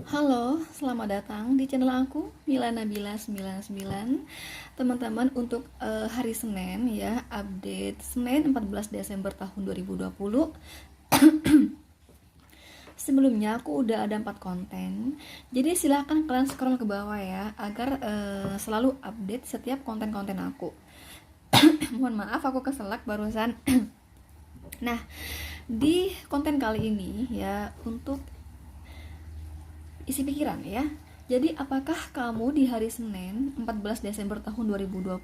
Halo, selamat datang di channel aku, Mila Nabila 99. Teman-teman, untuk hari Senin ya, update Senin 14 Desember tahun 2020. Sebelumnya aku udah ada 4 konten. Jadi silahkan kalian scroll ke bawah ya, agar selalu update setiap konten-konten aku. Mohon maaf aku keselak barusan. Nah, di konten kali ini ya, untuk isi pikiran ya. Jadi apakah kamu di hari Senin 14 Desember tahun 2020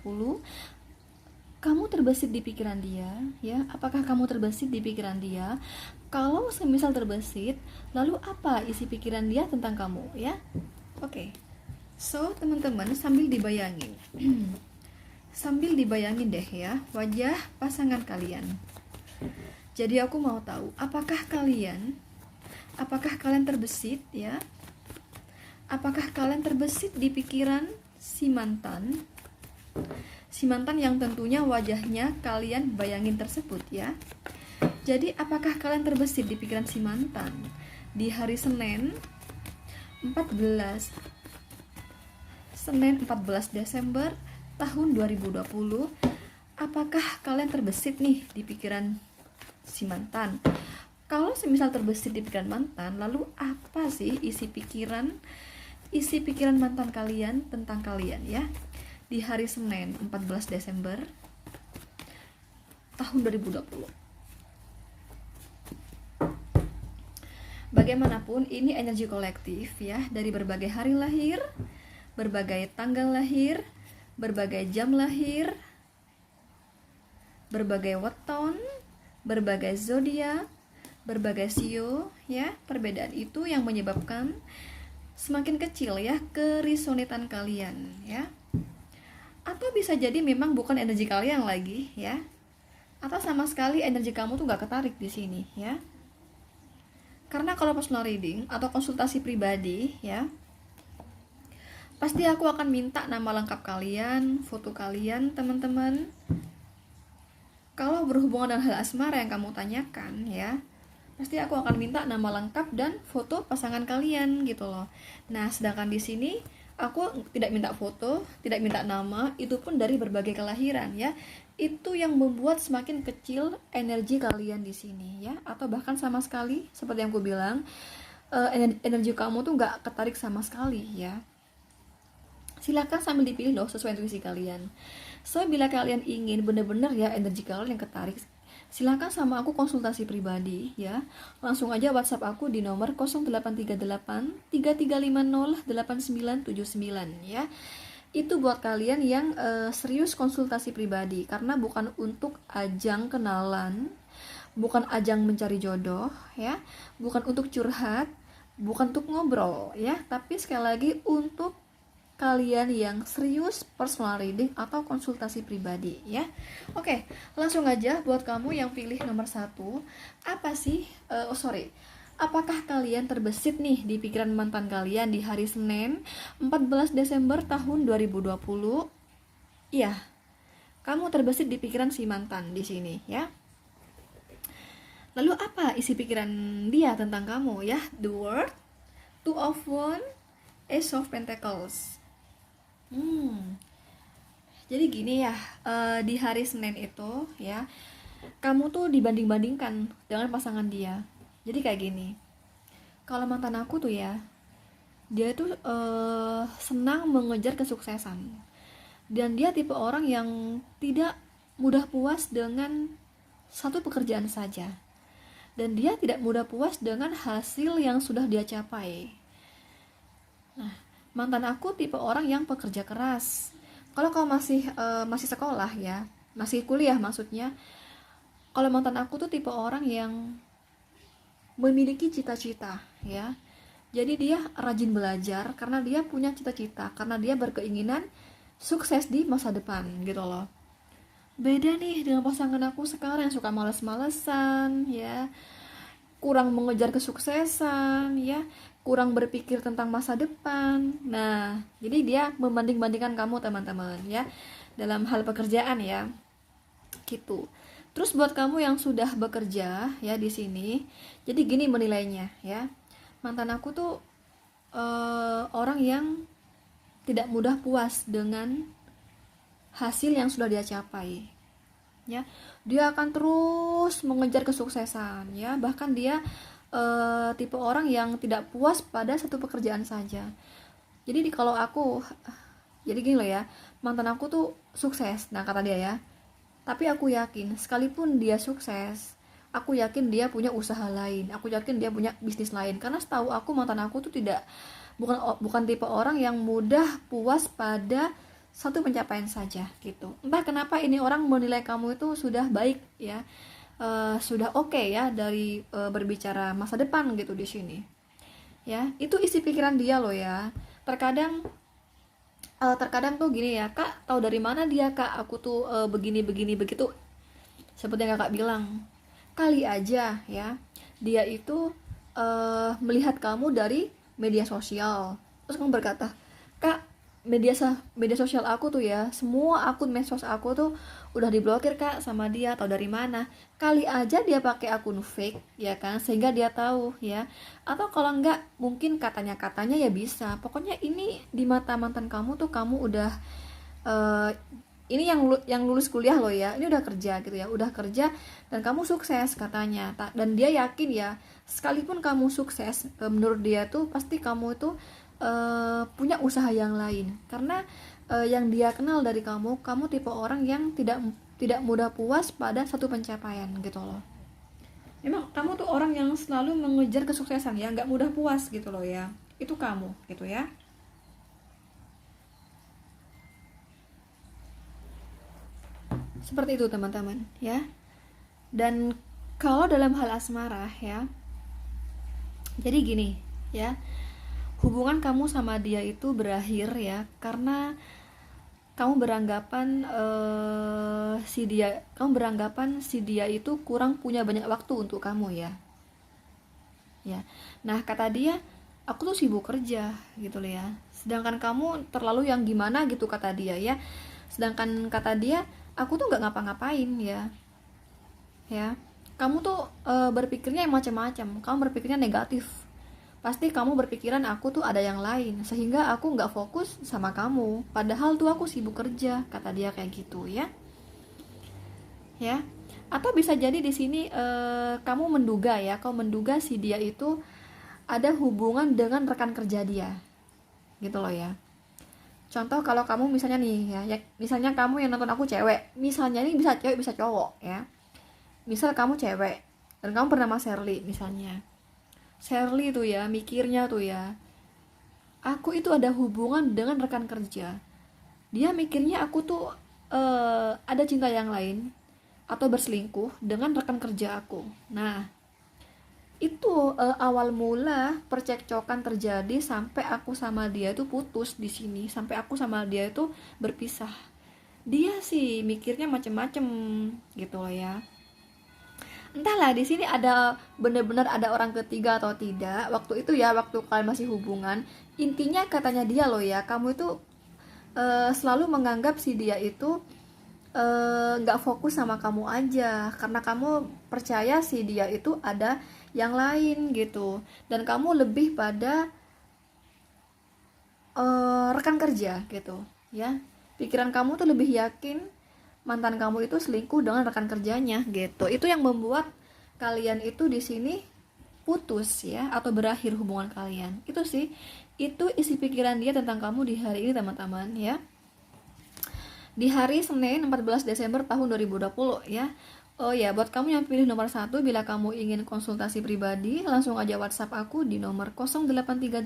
kamu terbesit di pikiran dia ya? Apakah kamu terbesit di pikiran dia? Kalau semisal terbesit, lalu apa isi pikiran dia tentang kamu ya? Oke. So, teman-teman sambil dibayangin. Sambil dibayangin deh ya wajah pasangan kalian. Jadi aku mau tahu, apakah kalian terbesit ya? Apakah kalian terbesit di pikiran si mantan? Si mantan yang tentunya wajahnya kalian bayangin tersebut ya. Jadi apakah kalian terbesit di pikiran si mantan di hari Senin 14 Desember tahun 2020? Apakah kalian terbesit nih di pikiran si mantan? Kalau semisal terbesit di pikiran mantan, lalu apa sih isi pikiran mantan kalian tentang kalian ya di hari Senin 14 Desember tahun 2020? Bagaimanapun ini energi kolektif ya, dari berbagai hari lahir, berbagai tanggal lahir, berbagai jam lahir, berbagai weton, berbagai zodiak, berbagai sio ya. Perbedaan itu yang menyebabkan semakin kecil ya kerisonetan kalian ya. Atau bisa jadi memang bukan energi kalian lagi ya. Atau sama sekali energi kamu tuh gak ketarik di sini ya. Karena kalau personal reading atau konsultasi pribadi ya, pasti aku akan minta nama lengkap kalian, foto kalian teman-teman. Kalau berhubungan dengan hal asmara yang kamu tanyakan ya, pasti aku akan minta nama lengkap dan foto pasangan kalian gitu loh. Nah, sedangkan di sini aku tidak minta foto, tidak minta nama, itu pun dari berbagai kelahiran ya. Itu yang membuat semakin kecil energi kalian di sini ya, atau bahkan sama sekali seperti yang aku bilang, energi kamu tuh nggak ketarik sama sekali ya. Silakan sambil dipilih loh sesuai intuisi kalian. So, bila kalian ingin bener-bener ya energi kalian yang ketarik, silakan sama aku konsultasi pribadi ya. Langsung aja WhatsApp aku di nomor 0838 3350 8979 ya. Itu buat kalian yang serius konsultasi pribadi, karena bukan untuk ajang kenalan, bukan ajang mencari jodoh ya, bukan untuk curhat, bukan untuk ngobrol ya, tapi sekali lagi untuk kalian yang serius personal reading atau konsultasi pribadi ya. Oke, langsung aja buat kamu yang pilih nomor 1. Apa sih apakah kalian terbesit nih di pikiran mantan kalian di hari Senin 14 Desember tahun 2020? Iya, kamu terbesit di pikiran si mantan di sini ya. Lalu apa isi pikiran dia tentang kamu ya? The World, Two of Wands, Ace of Pentacles. Jadi gini ya, di hari Senin itu ya, kamu tuh dibanding-bandingkan dengan pasangan dia. Jadi kayak gini, kalau mantan aku tuh ya, dia tuh senang mengejar kesuksesan, dan dia tipe orang yang tidak mudah puas dengan satu pekerjaan saja, dan dia tidak mudah puas dengan hasil yang sudah dia capai. Nah, mantan aku tipe orang yang pekerja keras. Kalau kamu masih sekolah ya, masih kuliah maksudnya, kalau mantan aku tuh tipe orang yang memiliki cita-cita ya. Jadi dia rajin belajar karena dia punya cita-cita, karena dia berkeinginan sukses di masa depan gitu loh. Beda nih dengan pasangan aku sekarang yang suka males-malesan ya, kurang mengejar kesuksesan ya, kurang berpikir tentang masa depan. Nah, jadi dia membanding-bandingkan kamu teman-teman ya, dalam hal pekerjaan ya, gitu. Terus buat kamu yang sudah bekerja ya di sini, jadi gini menilainya ya, mantan aku tuh orang yang tidak mudah puas dengan hasil yang sudah dia capai, ya. Dia akan terus mengejar kesuksesan, ya. Bahkan dia tipe orang yang tidak puas pada satu pekerjaan saja. Jadi kalau aku, jadi gini loh ya, mantan aku tuh sukses, nah kata dia ya. Tapi aku yakin, sekalipun dia sukses, aku yakin dia punya usaha lain, aku yakin dia punya bisnis lain. Karena setahu aku mantan aku tuh bukan tipe orang yang mudah puas pada satu pencapaian saja gitu. Entah kenapa ini orang menilai kamu itu sudah baik ya, sudah oke ya dari berbicara masa depan gitu di sini. Ya, itu isi pikiran dia loh ya. Terkadang tuh gini ya, Kak, tahu dari mana dia, Kak? Aku tuh begini begitu. Seperti yang Kakak bilang, kali aja ya dia itu melihat kamu dari media sosial, terus kamu berkata, Kak, media sosial aku tuh ya, semua akun medsos aku tuh udah diblokir, Kak, sama dia. Atau dari mana? Kali aja dia pakai akun fake ya kan, sehingga dia tahu ya. Atau kalau enggak, mungkin katanya ya bisa. Pokoknya ini di mata mantan kamu tuh kamu udah ini yang lulus kuliah loh ya, ini udah kerja gitu ya, udah kerja dan kamu sukses katanya. Dan dia yakin ya, sekalipun kamu sukses, menurut dia tuh pasti kamu itu punya usaha yang lain. Karena yang dia kenal dari kamu tipe orang yang tidak mudah puas pada satu pencapaian gitu loh. Memang kamu tuh orang yang selalu mengejar kesuksesan ya, nggak mudah puas gitu loh ya. Itu kamu gitu ya. Seperti itu teman-teman ya. Dan kalau dalam hal asmara ya, jadi gini ya, hubungan kamu sama dia itu berakhir ya karena kamu beranggapan si dia itu kurang punya banyak waktu untuk kamu ya. Ya. Nah, kata dia, aku tuh sibuk kerja gitu loh ya. Sedangkan kamu terlalu yang gimana gitu kata dia ya. Sedangkan kata dia, aku tuh nggak ngapa-ngapain ya. Ya. Kamu tuh berpikirnya yang macam-macam. Kamu berpikirnya negatif. Pasti kamu berpikiran aku tuh ada yang lain, sehingga aku nggak fokus sama kamu. Padahal tuh aku sibuk kerja, kata dia kayak gitu ya. Ya. Atau bisa jadi di sini kamu menduga si dia itu ada hubungan dengan rekan kerja dia, gitu loh ya. Contoh kalau kamu misalnya nih ya, misalnya kamu yang nonton aku cewek, misalnya ini bisa cewek bisa cowok ya. Misal kamu cewek dan kamu bernama Shirley misalnya. Shirley tuh ya mikirnya tuh ya, aku itu ada hubungan dengan rekan kerja. Dia mikirnya aku tuh ada cinta yang lain atau berselingkuh dengan rekan kerja aku. Nah, itu awal mula percekcokan terjadi sampai aku sama dia itu putus di sini, sampai aku sama dia itu berpisah. Dia sih mikirnya macem-macem gitu loh ya. Entahlah di sini ada benar-benar ada orang ketiga atau tidak. Waktu itu ya, waktu kalian masih hubungan, intinya katanya dia loh ya, kamu itu selalu menganggap si dia itu nggak fokus sama kamu aja karena kamu percaya si dia itu ada yang lain gitu, dan kamu lebih pada rekan kerja gitu ya. Pikiran kamu tuh lebih yakin mantan kamu itu selingkuh dengan rekan kerjanya gitu. Itu yang membuat kalian itu di sini putus ya, atau berakhir hubungan kalian. Itu sih, itu isi pikiran dia tentang kamu di hari ini teman-teman ya. Di hari Senin 14 Desember tahun 2020 ya. Oh ya, buat kamu yang pilih nomor 1, bila kamu ingin konsultasi pribadi, langsung aja WhatsApp aku di nomor 0838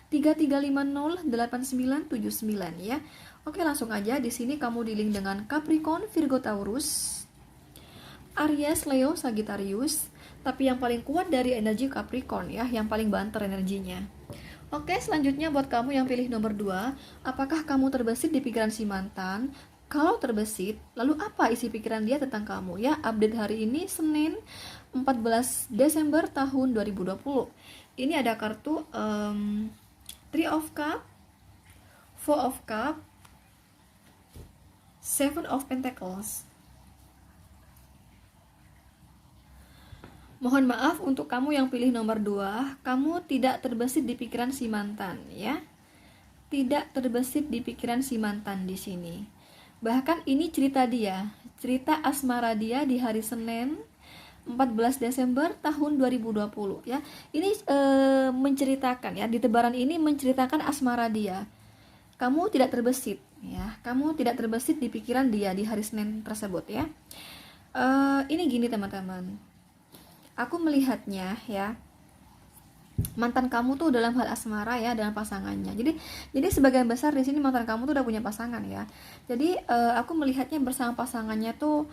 3350 8979 ya. Oke, langsung aja. Di sini kamu di-link dengan Capricorn, Virgo, Taurus, Aries, Leo, Sagittarius. Tapi yang paling kuat dari energi Capricorn ya, yang paling banter energinya. Oke, selanjutnya buat kamu yang pilih nomor 2, apakah kamu terbesit di pikiran si mantan? Kalau terbesit, lalu apa isi pikiran dia tentang kamu ya? Update hari ini Senin 14 Desember tahun 2020. Ini ada kartu 3 of Cup, 4 of Cup, 7 of Pentacles. Mohon maaf untuk kamu yang pilih nomor 2, kamu tidak terbesit di pikiran si mantan ya. Tidak terbesit di pikiran si mantan di sini. Bahkan ini cerita dia, cerita asmara dia di hari Senin 14 Desember tahun 2020 ya. Ini menceritakan ya, di tebaran ini menceritakan asmara dia. Kamu tidak terbesit ya, kamu tidak terbesit di pikiran dia di hari Senin tersebut ya. Ini gini teman-teman. Aku melihatnya ya, mantan kamu tuh dalam hal asmara ya dengan pasangannya. Jadi sebagian besar di sini mantan kamu tuh udah punya pasangan ya. Jadi aku melihatnya bersama pasangannya tuh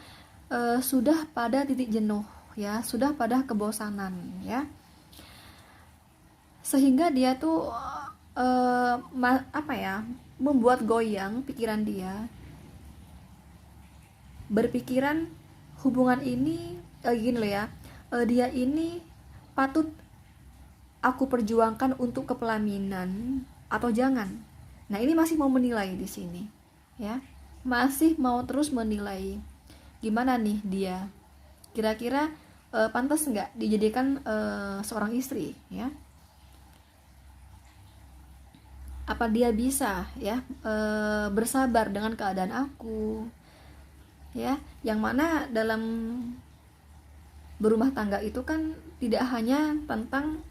sudah pada titik jenuh ya, sudah pada kebosanan ya. Sehingga dia tuh membuat goyang pikiran dia. Berpikiran hubungan ini gini loh ya. Dia ini patut aku perjuangkan untuk kepelaminan atau jangan. Nah, ini masih mau menilai di sini, ya. Masih mau terus menilai. Gimana nih dia? Kira-kira pantas nggak dijadikan seorang istri, ya? Apa dia bisa, ya, bersabar dengan keadaan aku, ya? Yang mana dalam berumah tangga itu kan tidak hanya tentang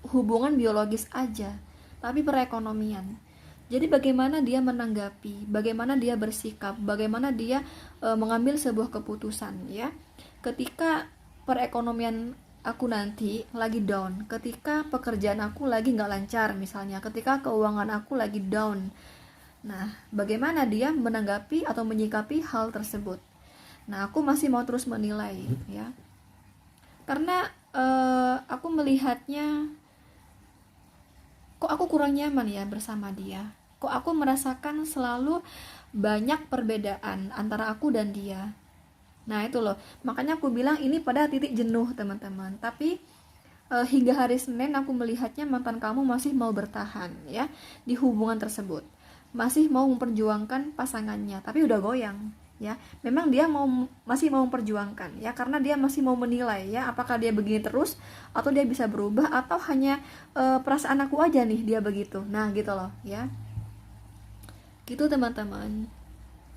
hubungan biologis aja, tapi perekonomian. Jadi bagaimana dia menanggapi, bagaimana dia bersikap, bagaimana dia mengambil sebuah keputusan ya. Ketika perekonomian aku nanti lagi down, ketika pekerjaan aku lagi nggak lancar misalnya, ketika keuangan aku lagi down. Nah, bagaimana dia menanggapi atau menyikapi hal tersebut? Nah, aku masih mau terus menilai ya. Karena aku melihatnya kok aku kurang nyaman ya bersama dia. Kok aku merasakan selalu banyak perbedaan antara aku dan dia. Nah, itu loh. Makanya aku bilang ini pada titik jenuh, teman-teman. Tapi hingga hari Senin aku melihatnya mantan kamu masih mau bertahan ya di hubungan tersebut. Masih mau memperjuangkan pasangannya, tapi udah goyang. Ya, memang dia masih mau memperjuangkan ya, karena dia masih mau menilai ya apakah dia begini terus atau dia bisa berubah atau hanya perasaan aku aja nih dia begitu. Nah, gitu loh ya. Gitu teman-teman.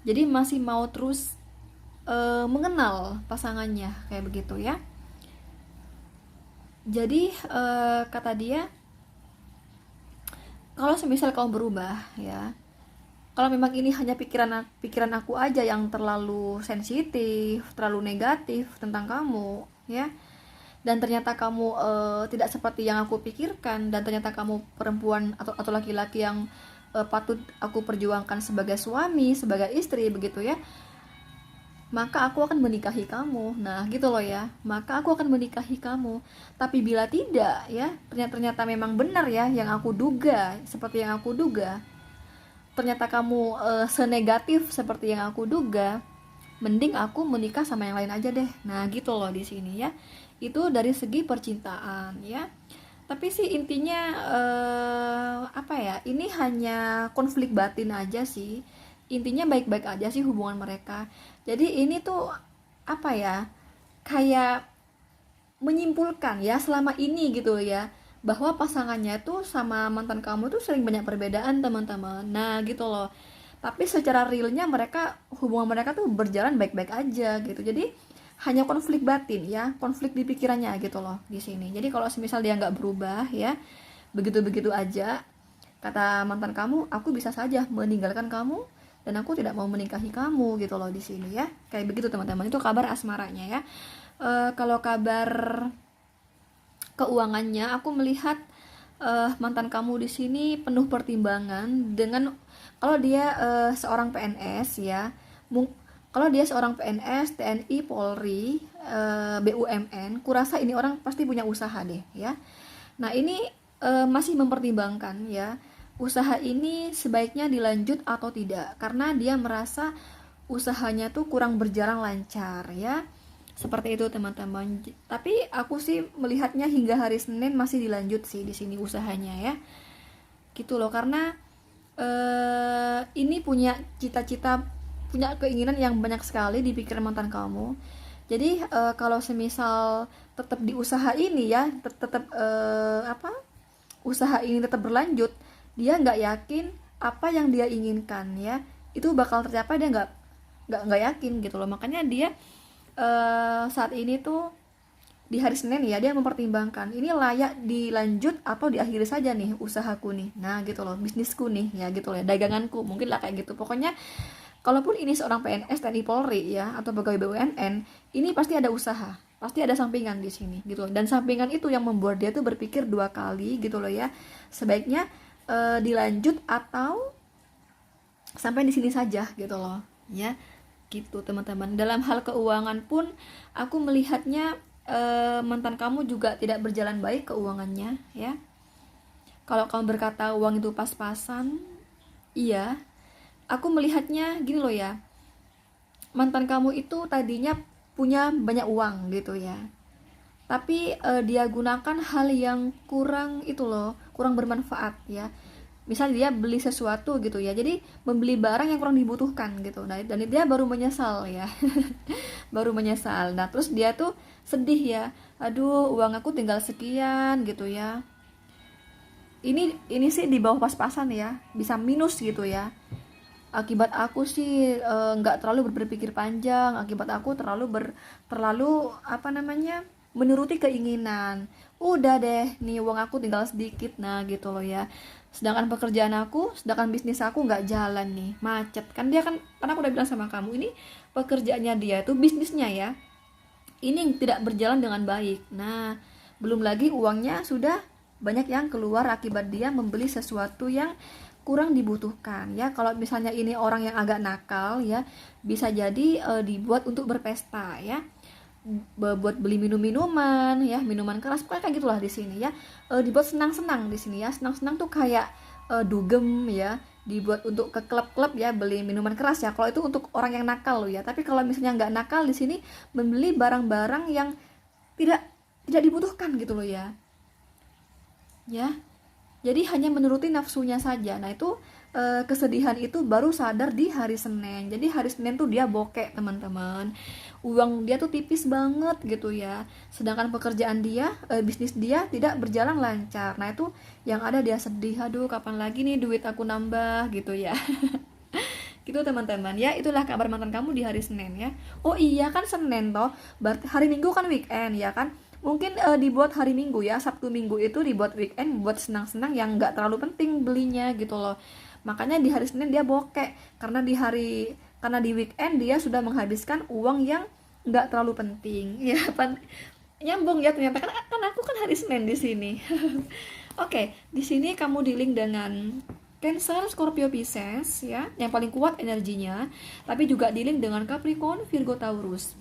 Jadi masih mau terus mengenal pasangannya kayak begitu ya. Jadi kata dia, kalau semisal kamu berubah ya, kalau memang ini hanya pikiran aku aja yang terlalu sensitif, terlalu negatif tentang kamu, ya, dan ternyata kamu tidak seperti yang aku pikirkan, dan ternyata kamu perempuan atau laki-laki yang patut aku perjuangkan sebagai suami, sebagai istri, begitu ya, maka aku akan menikahi kamu. Nah, gitu loh ya, maka aku akan menikahi kamu. Tapi bila tidak, ya, ternyata memang benar ya yang aku duga, seperti yang aku duga, ternyata kamu senegatif seperti yang aku duga, mending aku menikah sama yang lain aja deh. Nah, gitu loh di sini ya. Itu dari segi percintaan ya. Tapi sih intinya ini hanya konflik batin aja sih. Intinya baik-baik aja sih hubungan mereka. Jadi ini tuh kayak menyimpulkan ya selama ini gitu ya, bahwa pasangannya tuh sama mantan kamu tuh sering banyak perbedaan, teman-teman. Nah, gitu loh. Tapi secara realnya hubungan mereka tuh berjalan baik-baik aja gitu. Jadi hanya konflik batin ya, konflik di pikirannya gitu loh di sini. Jadi kalau semisal dia nggak berubah ya, begitu-begitu aja, kata mantan kamu, aku bisa saja meninggalkan kamu dan aku tidak mau menikahi kamu gitu loh di sini ya. Kayak begitu teman-teman. Itu kabar asmaranya ya. Kalau kabar keuangannya, aku melihat mantan kamu di sini penuh pertimbangan dengan kalau dia seorang PNS ya, kalau dia seorang PNS, TNI, Polri, BUMN, kurasa ini orang pasti punya usaha deh ya. Nah, ini masih mempertimbangkan ya, usaha ini sebaiknya dilanjut atau tidak, karena dia merasa usahanya tuh kurang berjalan lancar ya. Seperti itu teman-teman. Tapi aku sih melihatnya hingga hari Senin masih dilanjut sih di sini usahanya ya. Gitu loh, karena ini punya cita-cita, punya keinginan yang banyak sekali di pikiran mantan kamu. Jadi kalau semisal tetap di usaha ini ya, tetap usaha ini tetap berlanjut, dia nggak yakin apa yang dia inginkan ya itu bakal tercapai, dia nggak yakin gitu loh. Makanya dia saat ini tuh di hari Senin ya, dia mempertimbangkan ini layak dilanjut atau diakhiri saja nih usahaku nih, nah gitu loh, bisnisku nih ya gitu loh ya, daganganku mungkin lah kayak gitu. Pokoknya kalaupun ini seorang PNS, TNI, Polri ya, atau pegawai BUMN, ini pasti ada usaha, pasti ada sampingan di sini gitu loh. Dan sampingan itu yang membuat dia tuh berpikir 2 kali gitu loh ya, sebaiknya dilanjut atau sampai di sini saja gitu loh ya, gitu teman-teman. Dalam hal keuangan pun aku melihatnya mantan kamu juga tidak berjalan baik keuangannya ya. Kalau kamu berkata uang itu pas-pasan, iya, aku melihatnya gini loh ya, mantan kamu itu tadinya punya banyak uang gitu ya, tapi dia gunakan hal yang kurang itu loh, kurang bermanfaat ya. Misal dia beli sesuatu gitu ya, jadi membeli barang yang kurang dibutuhkan gitu. Nah, dan dia baru menyesal ya. Baru menyesal. Nah, terus dia tuh sedih ya, aduh uang aku tinggal sekian gitu ya. Ini sih di bawah pas-pasan ya, bisa minus gitu ya. Akibat aku sih nggak terlalu berpikir panjang, akibat aku terlalu apa namanya, menuruti keinginan. Udah deh nih uang aku tinggal sedikit, nah gitu loh ya. Sedangkan pekerjaan aku, sedangkan bisnis aku nggak jalan nih, macet kan. Dia kan aku udah bilang sama kamu, ini pekerjaannya dia itu, bisnisnya ya, ini tidak berjalan dengan baik. Nah, belum lagi uangnya sudah banyak yang keluar akibat dia membeli sesuatu yang kurang dibutuhkan ya. Kalau misalnya ini orang yang agak nakal ya, bisa jadi dibuat untuk berpesta ya, buat beli minuman ya, minuman keras, pokoknya kayak gitulah di sini ya. Dibuat senang-senang di sini ya, senang-senang tuh kayak dugem ya, dibuat untuk ke klub-klub ya, beli minuman keras ya. Kalau itu untuk orang yang nakal loh ya. Tapi kalau misalnya nggak nakal, di sini membeli barang-barang yang tidak dibutuhkan gitu loh ya. Ya, jadi hanya menuruti nafsunya saja. Nah itu kesedihan itu baru sadar di hari Senin. Jadi hari Senin tuh dia bokek teman-teman, uang dia tuh tipis banget gitu ya. Sedangkan pekerjaan dia, bisnis dia tidak berjalan lancar. Nah itu yang ada dia sedih, aduh kapan lagi nih duit aku nambah gitu ya. Gitu teman-teman ya, itulah kabar mantan kamu di hari Senin ya. Oh iya kan Senin toh, berarti hari Minggu kan weekend ya kan. Mungkin dibuat hari Minggu ya, Sabtu Minggu itu dibuat weekend, buat senang-senang yang nggak terlalu penting belinya gitu loh. Makanya di hari Senin dia bokek, karena di weekend dia sudah menghabiskan uang yang nggak terlalu penting ya. Nyambung ya ternyata, kan aku kan hari Senin di sini. Oke, di sini kamu dealing dengan Cancer, Scorpio, Pisces ya, yang paling kuat energinya, tapi juga dealing dengan Capricorn, Virgo, Taurus.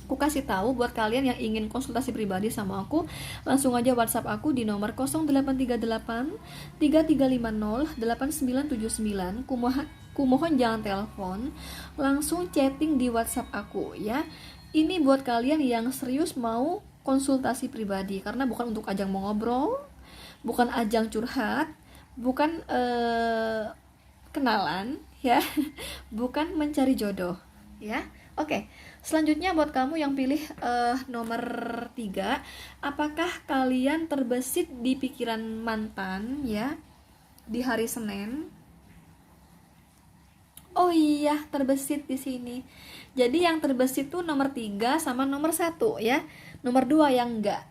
Aku kasih tahu buat kalian yang ingin konsultasi pribadi sama aku, langsung aja WhatsApp aku di nomor 0838 3350 8979. Kumohon jangan telepon, langsung chatting di WhatsApp aku ya. Ini buat kalian yang serius mau konsultasi pribadi, karena bukan untuk ajang mau ngobrol, bukan ajang curhat, bukan kenalan ya, bukan mencari jodoh ya. Oke, selanjutnya buat kamu yang pilih nomor 3, apakah kalian terbesit di pikiran mantan ya di hari Senin? Oh iya, terbesit di sini. Jadi yang terbesit tuh nomor 3 sama nomor 1 ya. Nomor 2 yang enggak.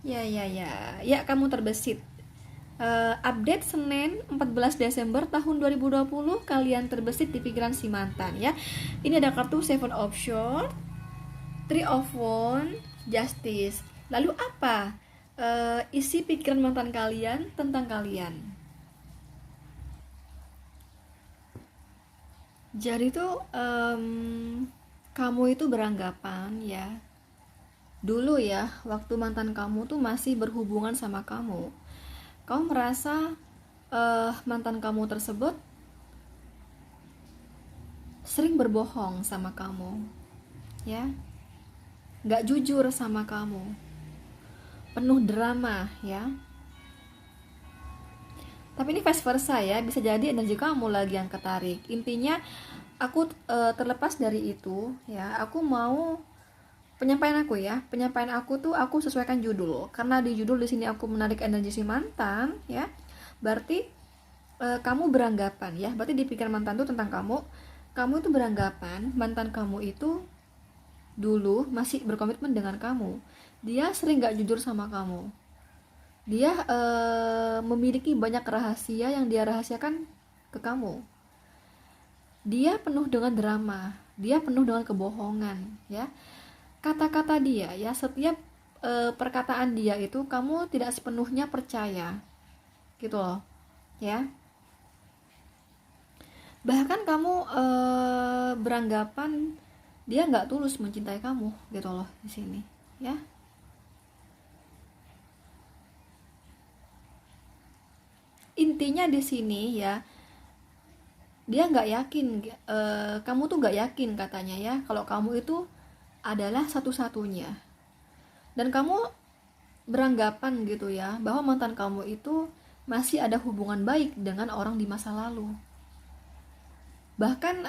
Ya, kamu terbesit. Update Senin 14 Desember tahun 2020, kalian terbesit di pikiran si mantan ya. Ini ada kartu Seven of Swords, Three of Wands, Justice. Lalu apa isi pikiran mantan kalian tentang kalian? Jadi tuh kamu itu beranggapan ya, dulu ya waktu mantan kamu tuh masih berhubungan sama kamu merasa mantan kamu tersebut sering berbohong sama kamu ya, nggak jujur sama kamu, penuh drama ya. Tapi ini vice versa ya, bisa jadi energi kamu lagi yang ketarik. Intinya aku terlepas dari itu ya, aku mau penyampaian aku tuh aku sesuaikan judul, karena di judul di sini aku menarik energi si mantan ya, berarti kamu beranggapan ya, berarti di pikiran mantan tuh tentang kamu itu beranggapan mantan kamu itu dulu masih berkomitmen dengan kamu, dia sering gak jujur sama kamu, dia memiliki banyak rahasia yang dia rahasiakan ke kamu, dia penuh dengan drama, dia penuh dengan kebohongan ya, kata-kata dia ya, setiap perkataan dia itu kamu tidak sepenuhnya percaya gitu loh ya, bahkan kamu beranggapan dia nggak tulus mencintai kamu gitu loh di sini ya. Intinya di sini ya, dia nggak yakin, kamu tuh nggak yakin katanya ya kalau kamu itu adalah satu-satunya, dan kamu beranggapan gitu ya bahwa mantan kamu itu masih ada hubungan baik dengan orang di masa lalu, bahkan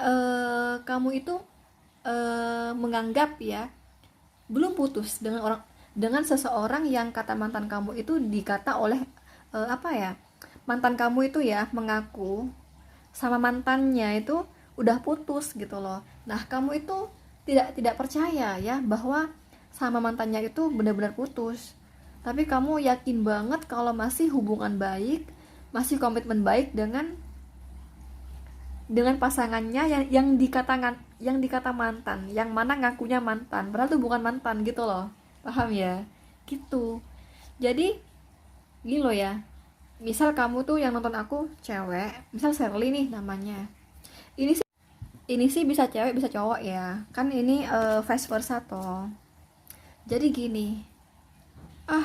kamu itu menganggap ya belum putus dengan seseorang yang kata mantan kamu itu dikata oleh mantan kamu itu ya mengaku sama mantannya itu udah putus gitu loh. Nah, kamu itu tidak percaya ya bahwa sama mantannya itu benar-benar putus. Tapi kamu yakin banget kalau masih hubungan baik, masih komitmen baik dengan pasangannya yang dikata mantan, yang mana ngakunya mantan, padahal itu bukan mantan gitu loh. Paham ya? Gitu. Jadi gini loh ya, misal kamu tuh yang nonton aku cewek, misal Shirley nih namanya, ini sih bisa cewek bisa cowok ya kan, ini vice versa toh. Jadi gini,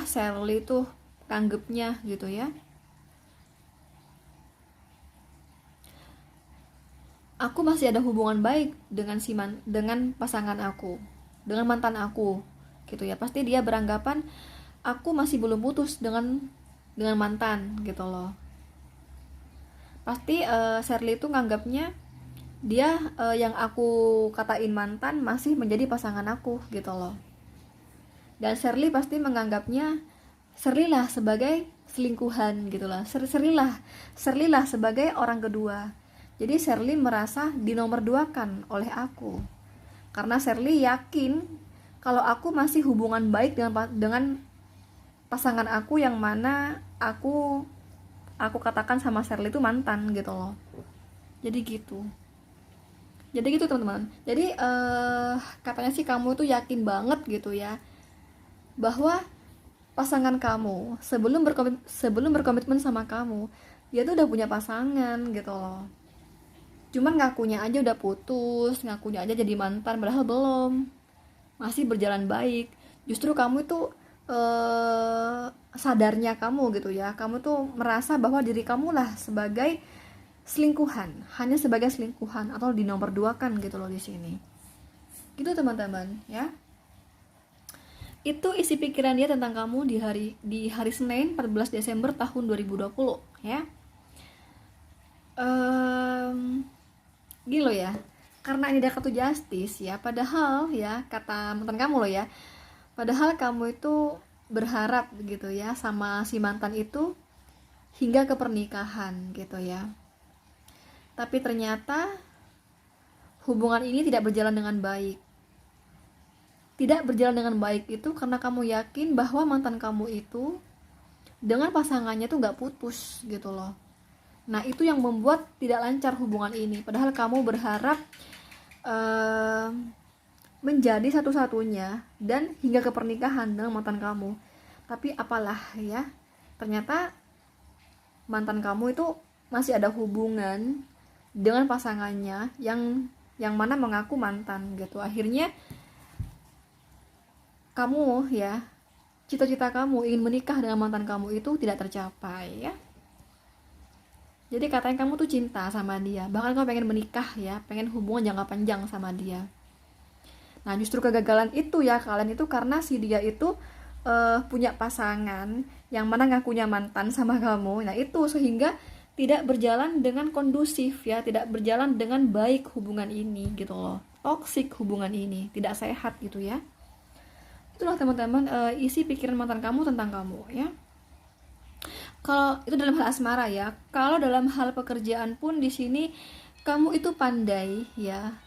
Shirley tuh tanggepnya gitu ya, aku masih ada hubungan baik dengan pasangan aku, dengan mantan aku gitu ya, pasti dia beranggapan aku masih belum putus dengan mantan gitu loh. Pasti Shirley itu nganggapnya dia yang aku katain mantan masih menjadi pasangan aku gitu loh. Dan Shirley pasti menganggapnya Shirley lah sebagai selingkuhan gitu loh. Shirley lah sebagai orang kedua. Jadi Shirley merasa dinomorduakan oleh aku. Karena Shirley yakin kalau aku masih hubungan baik dengan pasangan aku yang mana aku katakan sama Shirley itu mantan gitu loh. Jadi gitu teman-teman. Jadi katanya sih kamu tuh yakin banget gitu ya bahwa pasangan kamu sebelum berkomitmen sama kamu, dia tuh udah punya pasangan gitu loh. Cuman ngakunya aja udah putus, ngakunya aja jadi mantan, padahal belum, masih berjalan baik. Justru kamu itu sadarnya kamu gitu ya, kamu tuh merasa bahwa diri kamu lah sebagai selingkuhan, hanya sebagai selingkuhan atau dinomorduakan gitu loh di sini. Gitu teman-teman ya. Itu isi pikiran dia tentang kamu di hari Senin 14 Desember tahun 2020 ya. Gini loh ya, karena ini dekat to justice ya, padahal ya kata mantan kamu loh ya, padahal kamu itu berharap gitu ya sama si mantan itu hingga ke pernikahan gitu ya. Tapi ternyata hubungan ini tidak berjalan dengan baik. Tidak berjalan dengan baik itu karena kamu yakin bahwa mantan kamu itu dengan pasangannya tuh gak putus gitu loh. Nah, itu yang membuat tidak lancar hubungan ini. Padahal kamu berharap menjadi satu-satunya dan hingga ke pernikahan dengan mantan kamu. Tapi apalah ya, ternyata mantan kamu itu masih ada hubungan dengan pasangannya yang mana mengaku mantan gitu. Akhirnya kamu ya, cita-cita kamu ingin menikah dengan mantan kamu itu tidak tercapai ya. Jadi katanya kamu tuh cinta sama dia, bahkan kamu pengen menikah ya, pengen hubungan jangka panjang sama dia. Nah, justru kegagalan itu ya kalian itu karena si dia itu punya pasangan yang mana ngakunya mantan sama kamu. Nah, itu sehingga tidak berjalan dengan kondusif ya, tidak berjalan dengan baik hubungan ini gitu loh. Toksik hubungan ini, tidak sehat gitu ya. Itulah teman-teman isi pikiran mantan kamu tentang kamu ya. Kalau itu dalam hal asmara ya. Kalau dalam hal pekerjaan pun di sini kamu itu pandai ya.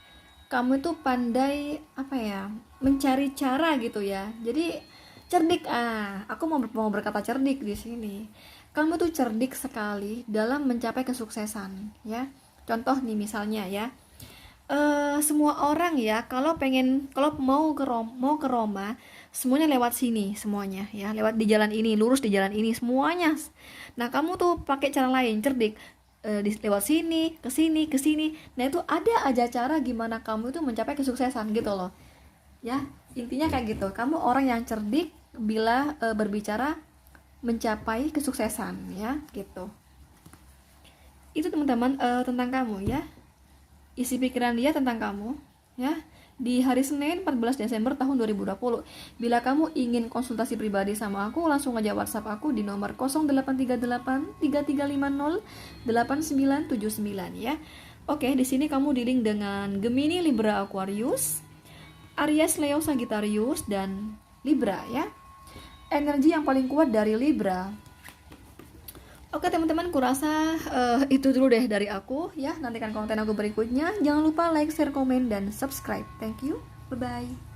Kamu itu pandai apa ya? Mencari cara gitu ya. Jadi cerdik, aku mau berkata cerdik di sini. Kamu tuh cerdik sekali dalam mencapai kesuksesan ya. Contoh nih misalnya ya. Semua orang ya kalau mau ke Roma semuanya lewat sini semuanya ya, lewat di jalan ini, lurus di jalan ini semuanya. Nah kamu tuh pakai cara lain, cerdik, lewat sini ke sini ke sini. Nah itu ada aja cara gimana kamu itu mencapai kesuksesan gitu loh ya. Intinya kayak gitu, kamu orang yang cerdik bila berbicara mencapai kesuksesan ya gitu. Itu teman-teman tentang kamu ya, isi pikiran dia tentang kamu ya. Di hari Senin 14 Desember tahun 2020. Bila kamu ingin konsultasi pribadi sama aku, langsung aja WhatsApp aku di nomor 0838 3350 8979 ya. Oke, di sini kamu di link dengan Gemini, Libra, Aquarius, Aries, Leo, Sagittarius dan Libra ya. Energi yang paling kuat dari Libra. Oke teman-teman, kurasa itu dulu deh dari aku ya. Nantikan konten aku berikutnya. Jangan lupa like, share, komen, dan subscribe. Thank you. Bye-bye.